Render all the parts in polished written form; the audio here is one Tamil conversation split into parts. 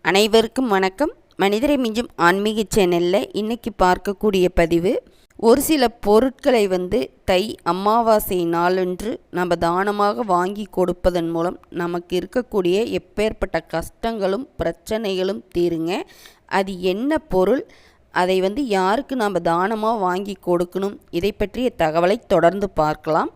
அனைவருக்கும் வணக்கம். மனிதரை மிஞ்சும் ஆன்மீக சேனலில் இன்றைக்கி பார்க்கக்கூடிய பதிவு, ஒரு சில பொருட்களை தை அமாவாசை நாளன்று நம்ம தானமாக வாங்கி கொடுப்பதன் மூலம் நமக்கு இருக்கக்கூடிய எப்பேற்பட்ட கஷ்டங்களும் பிரச்சனைகளும் தீருங்க. அது என்ன பொருள், அதை யாருக்கு நம்ம தானமாக வாங்கி கொடுக்கணும், இதை பற்றிய தகவலை தொடர்ந்து பார்க்கலாம்.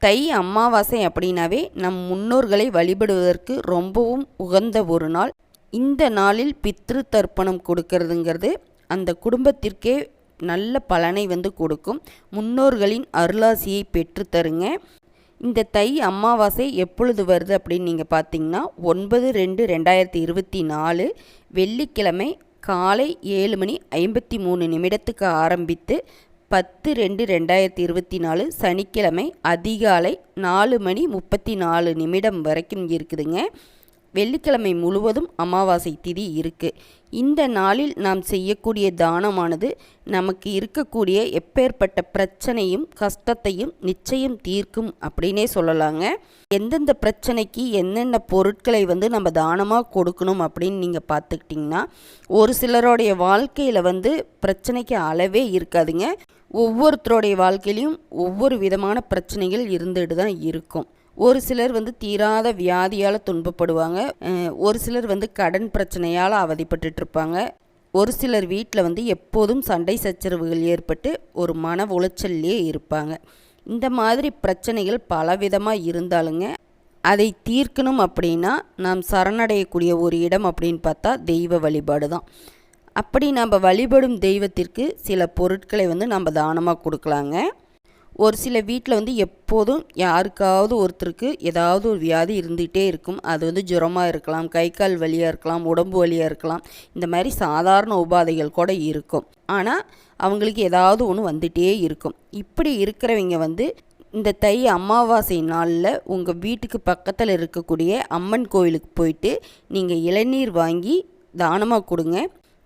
தை அமாவாசை அப்படின்னாவே நம் முன்னோர்களை வழிபடுவதற்கு ரொம்பவும் உகந்த ஒரு நாள். இந்த நாளில் பித்ரு தர்ப்பணம் கொடுக்கறதுங்கிறது அந்த குடும்பத்திற்கே நல்ல பலனை கொடுக்கும். முன்னோர்களின் அருளாசியை பெற்று தருங்க. இந்த தை அமாவாசை எப்பொழுது வருது அப்படின்னு நீங்கள் பார்த்தீங்கன்னா 9/2/2024 வெள்ளிக்கிழமை காலை 7:53 ஆரம்பித்து 10/2/2024 சனிக்கிழமை அதிகாலை 4:34 வரைக்கும் இருக்குதுங்க. வெள்ளிக்கிழமை முழுவதும் அமாவாசை திதி இருக்குது. இந்த நாளில் நாம் செய்யக்கூடிய தானமானது நமக்கு இருக்கக்கூடிய எப்பேற்பட்ட பிரச்சனையும் கஷ்டத்தையும் நிச்சயம் தீர்க்கும் அப்படின்னே சொல்லலாங்க. எந்தெந்த பிரச்சனைக்கு என்னென்ன பொருட்களை நம்ம தானமாக கொடுக்கணும் அப்படின்னு நீங்கள் பார்த்துக்கிட்டிங்கன்னா, ஒரு சிலருடைய வாழ்க்கையில் பிரச்சனைக்கு அளவே இருக்காதுங்க. ஒவ்வொருத்தருடைய வாழ்க்கையிலையும் ஒவ்வொரு விதமான பிரச்சனைகள் இருந்துட்டு தான் இருக்கும். ஒரு சிலர் தீராத வியாதியால் துன்பப்படுவாங்க. ஒரு சிலர் கடன் பிரச்சனையால் அவதிப்பட்டுருப்பாங்க. ஒரு சிலர் வீட்டில் எப்போதும் சண்டை சச்சரவுகள் ஏற்பட்டு ஒரு மன உளைச்சல்லே இருப்பாங்க. இந்த மாதிரி பிரச்சனைகள் பலவிதமாக இருந்தாலுங்க, அதை தீர்க்கணும் அப்படின்னா நாம் சரணடையக்கூடிய ஒரு இடம் அப்படின்னு பார்த்தா தெய்வ வழிபாடு தான். அப்படி நம்ம வழிபடும் தெய்வத்திற்கு சில பொருட்களை நம்ம தானமாக கொடுக்கலாங்க. ஒரு சில வீட்டில் எப்போதும் யாருக்காவது ஒருத்தருக்கு ஏதாவது ஒரு வியாதி இருந்துகிட்டே இருக்கும். அது ஜுரமாக இருக்கலாம், கை கால் வலியாக இருக்கலாம், உடம்பு வலியாக இருக்கலாம். இந்த மாதிரி சாதாரண உபாதைகள் கூட இருக்கும். ஆனால் அவங்களுக்கு ஏதாவது ஒன்று வந்துகிட்டே இருக்கும். இப்படி இருக்கிறவங்க இந்த தை அமாவாசை நாளில் உங்கள் வீட்டுக்கு பக்கத்தில் இருக்கக்கூடிய அம்மன் கோவிலுக்கு போயிட்டு நீங்கள் இளநீர் வாங்கி தானமாக கொடுங்க.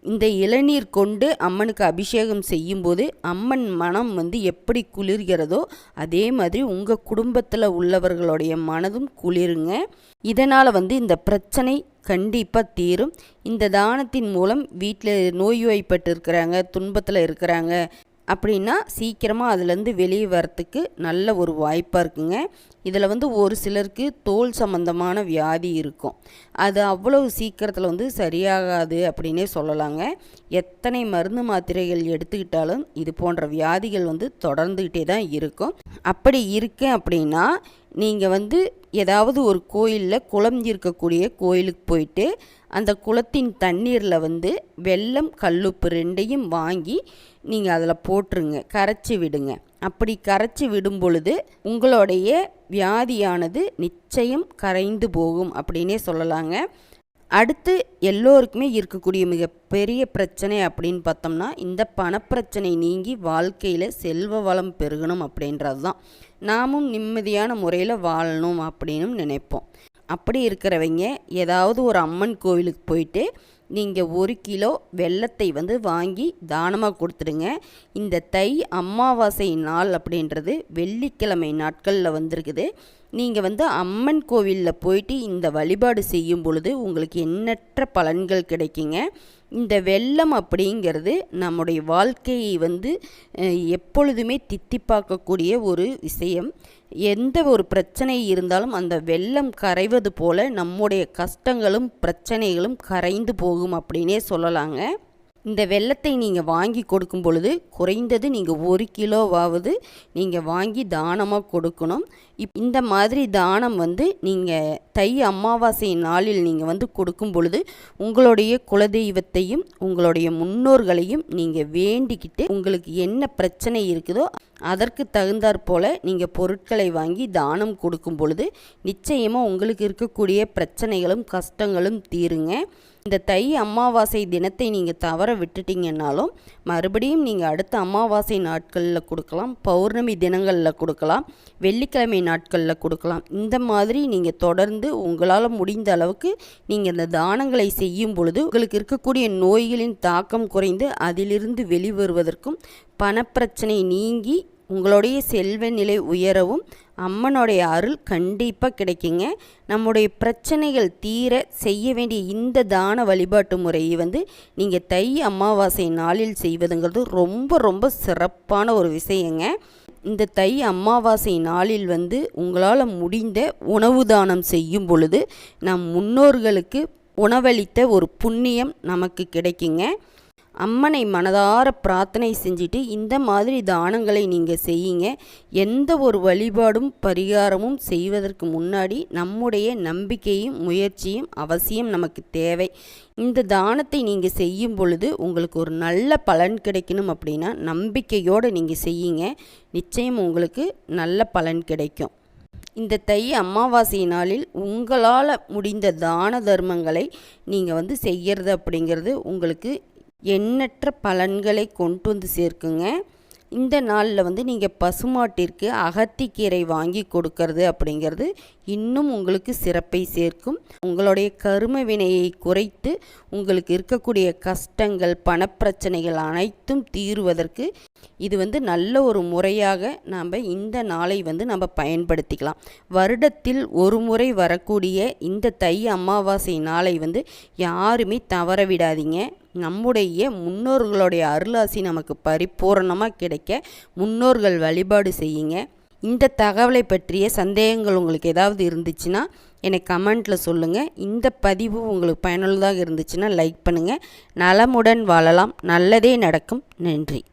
இந்த இளநீர் கொண்டு அம்மனுக்கு அபிஷேகம் செய்யும்போது அம்மன் மனம் எப்படி குளிர்கிறதோ அதே மாதிரி உங்கள் குடும்பத்தில் உள்ளவர்களுடைய மனதும் குளிருங்க. இதனால் இந்த பிரச்சனை கண்டிப்பாக தீரும். இந்த தானத்தின் மூலம் வீட்டில் நோய்வாய்ப்பட்டு இருக்கிறாங்க, துன்பத்தில் இருக்கிறாங்க அப்படின்னா சீக்கிரமாக அதுலேருந்து வெளியே வரத்துக்கு நல்ல ஒரு வாய்ப்பாக இருக்குங்க. இதில் ஒரு சிலருக்கு தோல் சம்பந்தமான வியாதி இருக்கும். அது அவ்வளவு சீக்கிரத்தில் சரியாகாது அப்படின்னே சொல்லலாங்க. எத்தனை மருந்து மாத்திரைகள் எடுத்துக்கிட்டாலும் இது போன்ற வியாதிகள் தொடர்ந்துக்கிட்டே தான் இருக்கும். அப்படி இருக்கேன் அப்படின்னா நீங்கள் ஏதாவது ஒரு கோயிலில் குளம் இருக்கக்கூடிய கோயிலுக்கு போயிட்டு அந்த குளத்தின் தண்ணீரில் வெல்லம் கல்லுப்பு ரெண்டையும் வாங்கி நீங்கள் அதில் போட்டுருங்க, கரைச்சி விடுங்க. அப்படி கரைச்சி விடும் பொழுது உங்களுடைய வியாதியானது நிச்சயம் கரைந்து போகும் அப்படின்னே சொல்லலாங்க. அடுத்து எல்லோருக்குமே இருக்கக்கூடிய மிகப்பெரிய பிரச்சனை அப்படின்னு பார்த்தோம்னா, இந்த பணப்பிரச்சனை நீங்கி வாழ்க்கையில் செல்வ வளம் பெருகணும் அப்படின்றது தான். நாமும் நிம்மதியான முறையில் வாழணும் அப்படின்னு நினைப்போம். அப்படி இருக்கிறவங்க ஏதாவது ஒரு அம்மன் கோவிலுக்கு போயிட்டு நீங்கள் 1 கிலோ வெல்லத்தை வாங்கி தானமாக கொடுத்துடுங்க. இந்த தை அமாவாசை நாள் அப்படின்றது வெள்ளிக்கிழமை நாட்களில் வந்திருக்குது. நீங்கள் அம்மன் கோவிலில் போயிட்டு இந்த வழிபாடு செய்யும் பொழுது உங்களுக்கு எண்ணற்ற பலன்கள் கிடைக்குங்க. இந்த வெல்லம் அப்படிங்கிறது நம்முடைய வாழ்க்கையை எப்பொழுதுமே தித்திப்பாக்கக்கூடிய ஒரு விஷயம். எந்த ஒரு பிரச்சனை இருந்தாலும் அந்த வெல்லம் கரைவது போல நம்முடைய கஷ்டங்களும் பிரச்சனைகளும் கரைந்து போகும் அப்படின்னே சொல்லலாங்க. இந்த வெல்லத்தை நீங்கள் வாங்கி கொடுக்கும் பொழுது குறைந்தது நீங்கள் 1 கிலோவாவது நீங்கள் வாங்கி தானமாக கொடுக்கணும். இந்த மாதிரி தானம் நீங்கள் தை அமாவாசை நாளில் நீங்கள் கொடுக்கும் பொழுது உங்களுடைய குலதெய்வத்தையும் உங்களுடைய முன்னோர்களையும் நீங்கள் வேண்டிக்கிட்டு உங்களுக்கு என்ன பிரச்சனை இருக்குதோ அதற்கு தகுந்தாற் போல் நீங்கள் பொருட்களை வாங்கி தானம் கொடுக்கும் பொழுது நிச்சயமாக உங்களுக்கு இருக்கக்கூடிய பிரச்சனைகளும் கஷ்டங்களும் தீருங்க. இந்த தை அமாவாசை தினத்தை நீங்கள் தவற விட்டுட்டீங்கன்னாலும் மறுபடியும் நீங்கள் அடுத்த அமாவாசை நாட்களில் கொடுக்கலாம், பௌர்ணமி தினங்களில் கொடுக்கலாம், வெள்ளிக்கிழமை நாட்களில் கொடுக்கலாம். இந்த மாதிரி நீங்கள் தொடர்ந்து உங்களால் முடிந்த அளவுக்கு நீங்கள் இந்த தானங்களை செய்யும் பொழுது உங்களுக்கு இருக்கக்கூடிய நோய்களின் தாக்கம் குறைந்து அதிலிருந்து வெளிவருவதற்கும் பணப்பிரச்சனை நீங்கி உங்களுடைய செல்வ நிலை உயரவும் அம்மனுடைய அருள் கண்டிப்பாக கிடைக்குங்க. நம்முடைய பிரச்சனைகள் தீர செய்ய வேண்டிய இந்த தான வழிபாட்டு முறையை நீங்கள் தை அமாவாசை நாளில் செய்வதுங்கிறது ரொம்ப ரொம்ப சிறப்பான ஒரு விஷயங்க. இந்த தை அமாவாசை நாளில் உங்களால் முடிந்த உணவு தானம் செய்யும் பொழுது நம் முன்னோர்களுக்கு உணவளித்த ஒரு புண்ணியம் நமக்கு கிடைக்குங்க. அம்மனை மனதார பிரார்த்தனை செஞ்சுட்டு இந்த மாதிரி தானங்களை நீங்கள் செய்யுங்க. எந்த ஒரு வழிபாடும் பரிகாரமும் செய்வதற்கு முன்னாடி நம்முடைய நம்பிக்கையும் முயற்சியும் அவசியம் நமக்கு தேவை. இந்த தானத்தை நீங்கள் செய்யும் பொழுது உங்களுக்கு ஒரு நல்ல பலன் கிடைக்கணும் அப்படின்னா நம்பிக்கையோடு நீங்கள் செய்யுங்க. நிச்சயம் உங்களுக்கு நல்ல பலன் கிடைக்கும். இந்த தை அமாவாசை நாளில் உங்களால் முடிந்த தான தர்மங்களை நீங்கள் செய்கிறது அப்படிங்கிறது உங்களுக்கு எண்ணற்ற பலன்களை கொண்டு சேர்க்குங்க. இந்த நாளில் நீங்கள் பசுமாட்டிற்கு அகத்திக்கீரை வாங்கி கொடுக்கறது அப்படிங்கிறது இன்னும் உங்களுக்கு சிறப்பை சேர்க்கும். உங்களுடைய கரும வினையை குறைத்து உங்களுக்கு இருக்கக்கூடிய கஷ்டங்கள் பணப்பிரச்சனைகள் அனைத்தும் தீருவதற்கு இது நல்ல ஒரு முறையாக நாம் இந்த நாளை நம்ம பயன்படுத்திக்கலாம். வருடத்தில் ஒரு முறை வரக்கூடிய இந்த தை அமாவாசை நாளை யாருமே தவற விடாதீங்க. நம்முடைய முன்னோர்களுடைய அருளாசி நமக்கு பரிபூரணமாக கிடைக்க முன்னோர்கள் வழிபாடு செய்யுங்க. இந்த தகவலை பற்றிய சந்தேகங்கள் உங்களுக்கு ஏதாவது இருந்துச்சுன்னா எனக்கு கமெண்ட்டில் சொல்லுங்கள். இந்த பதிவு உங்களுக்கு பயனுள்ளதாக இருந்துச்சுன்னா லைக் பண்ணுங்கள். நலமுடன் வாழலாம். நல்லதே நடக்கும். நன்றி.